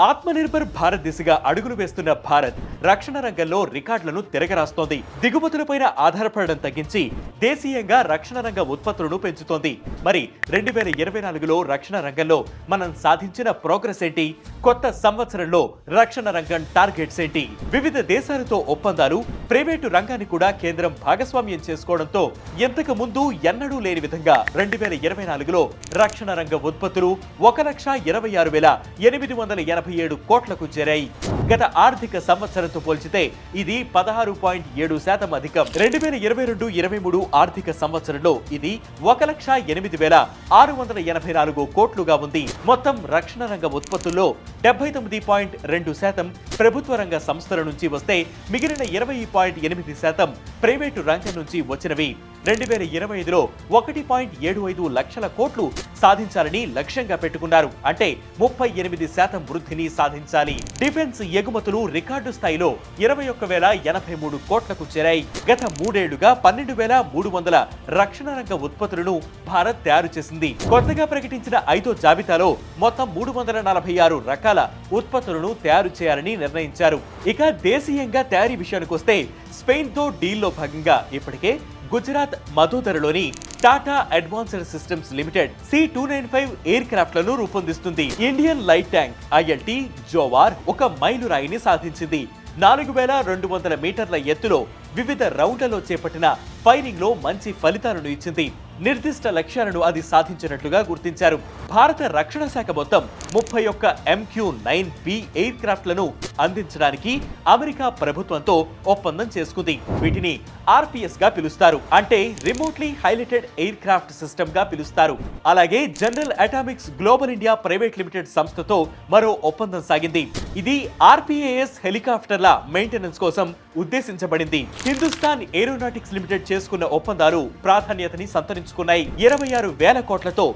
ఆత్మనిర్భర్ భారత్ దిశగా అడుగులు వేస్తున్న భారత్ రక్షణ రంగంలో రికార్డులను తిరగరాస్తోంది. దిగుమతులపైన ఆధారపడడం తగ్గించి దేశీయంగా రక్షణ రంగ ఉత్పత్తులను పెంచుతోంది. మరి 2024లో రక్షణ రంగంలో మనం సాధించిన ప్రోగ్రెస్ ఏంటి? కొత్త సంవత్సరంలో రక్షణ రంగం టార్గెట్స్ ఏంటి? వివిధ దేశాలతో ఒప్పందాలు, ప్రైవేటు రంగాన్ని కూడా కేంద్రం భాగస్వామ్యం చేసుకోవడంతో ఎంతకు ముందు ఎన్నడూ లేని విధంగా 2024లో రక్షణ రంగ ఉత్పత్తులు 1,26,887 కోట్లకు చేరాయి. గత ఆర్థిక సంవత్సరంతో పోల్చితే ఇది 16.7% అధికం. 2022-23 ఆర్థిక సంవత్సరంలో ఇది 1,08,684 కోట్లుగా ఉంది. మొత్తం రక్షణ రంగ ఉత్పత్తుల్లో 79.2% ప్రభుత్వ రంగ సంస్థల నుంచి వస్తే మిగిలిన 20.8% ప్రైవేటు రంగం నుంచి వచ్చినవి. 2025లో 1.75 లక్షల కోట్లు సాధించాలని లక్ష్యంగా పెట్టుకున్నారు. అంటే 38% వృద్ధిని సాధించాలి. డిఫెన్స్ ఎగుమతులు రికార్డు స్థాయిలో 21,083 కోట్లకు చేరాయి. గత 3 ఏళ్లుగా 12,300 రక్షణ రంగ ఉత్పత్తులను భారత్ తయారు చేసింది. కొత్తగా ప్రకటించిన 5వ జాబితాలో మొత్తం 346 రకాల ఉత్పత్తులను తయారు చేయాలని నిర్ణయించారు. ఇక దేశీయంగా తయారీ విషయానికి వస్తే స్పెయిన్ తో డీల్లో భాగంగా ఇప్పటికే గుజరాత్ మధోదరలోని Tata advanced systems limited C-295 ఎయిర్ క్రాఫ్ట్లను రూపొందిస్తుంది. Indian light tank ILT Zorawar ఒక మైలురాయిని సాధించింది. 4,200 మీటర్ల ఎత్తులో వివిధ రౌండ్లలో చేపట్టిన ఫైరింగ్ లో మంచి ఫలితాలను ఇచ్చింది. నిర్దిష్ట లక్ష్యాలను అది సాధించినట్లుగా గుర్తించారు. భారత రక్షణ శాఖ మొత్తం 31 MQ-9B ఎయిర్ క్రాఫ్ట్లను అందించడానికి అమెరికా ప్రభుత్వంతో ఒప్పందం చేసుకుంది. వీటిని RPS గా పిలుస్తారు. అంటే remotely highlighted air craft system గా పిలుస్తారు. అలాగే general atomics global India private limited సంస్థతో మరో ఒప్పందం సాగింది. ఇది RPAS హెలికాప్టర్ల మెయింటెనెన్స్ కోసం ఉద్దేశించబడింది. హిందుస్థాన్ ఏరోనాటిక్స్ లిమిటెడ్ చేసుకున్న ఒప్పందాలు ప్రాధాన్యతని సంతరించుకున్నాయి. 26,000 కోట్లతో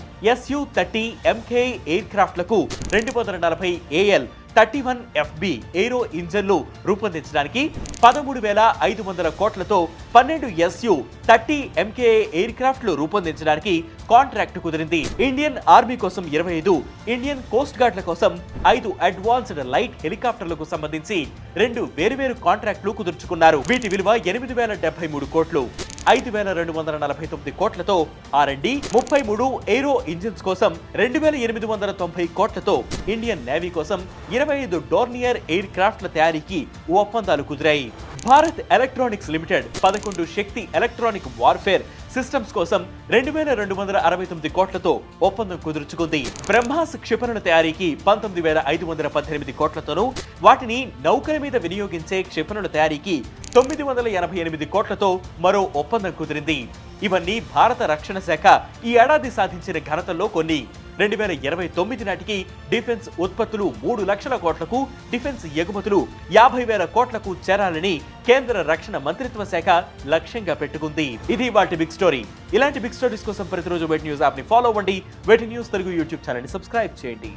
Su-30 MK ఎయిర్ క్రాఫ్ట్లకు 240 AL-31FB ఏరో ఇంజన్లు రూపొందించడానికి 13,500 కోట్లతో 12 Su-30 MKA ఎయిర్ క్రాఫ్ట్లు రూపొందించడానికి కాంట్రాక్ట్ కుదిరింది. ఇండియన్ ఆర్మీ కోసం 25, ఇండియన్ కోస్ట్ గార్డ్ల కోసం 5 అడ్వాన్స్డ్ లైట్ హెలికాప్టర్లకు సంబంధించి 2 వేరువేరు కాంట్రాక్టులు కుదుర్చుకున్నారు. వీటి విలువ 8,073 కోట్లు. 5,249 కోట్లతో R&D, 33 ఏరో ఇంజిన్స్ కోసం 2,890 కోట్లతో ఇండియన్ నేవీ కోసం 25 డోర్నియర్ ఎయిర్ క్రాఫ్ట్ల తయారీకి ఒప్పందాలు కుదిరాయి. భారత్ ఎలక్ట్రానిక్స్ లిమిటెడ్ 11 శక్తి ఎలక్ట్రానిక్ వార్ఫేర్ సిస్టమ్స్ కోసం 2,269 కోట్లతో ఒప్పందం కుదుర్చుకుంది. బ్రహ్మాస్ క్షిపణుల తయారీకి 19,518 కోట్లతోనూ, వాటిని నౌకల మీద వినియోగించే క్షిపణుల తయారీకి 988 కోట్లతో మరో ఒప్పందం కుదిరింది. ఇవన్నీ భారత రక్షణ శాఖ ఈ ఏడాది సాధించిన ఘనతల్లో కొన్ని. 2029 నాటికి డిఫెన్స్ ఉత్పత్తులు 3 లక్షల కోట్లకు, డిఫెన్స్ ఎగుమతులు 50,000 కోట్లకు చేరాలని కేంద్ర రక్షణ మంత్రిత్వ శాఖ లక్ష్యంగా పెట్టుకుంది. ఇది వాటి బిగ్ స్టోరీ. ఇలాంటి బిగ్ స్టోరీస్ కోసం ప్రతిరోజు వెట్ న్యూస్ యాప్ ని ఫాలో అవ్వండి. Way2News Telugu YouTube channel ని సబ్స్క్రైబ్ చేయండి.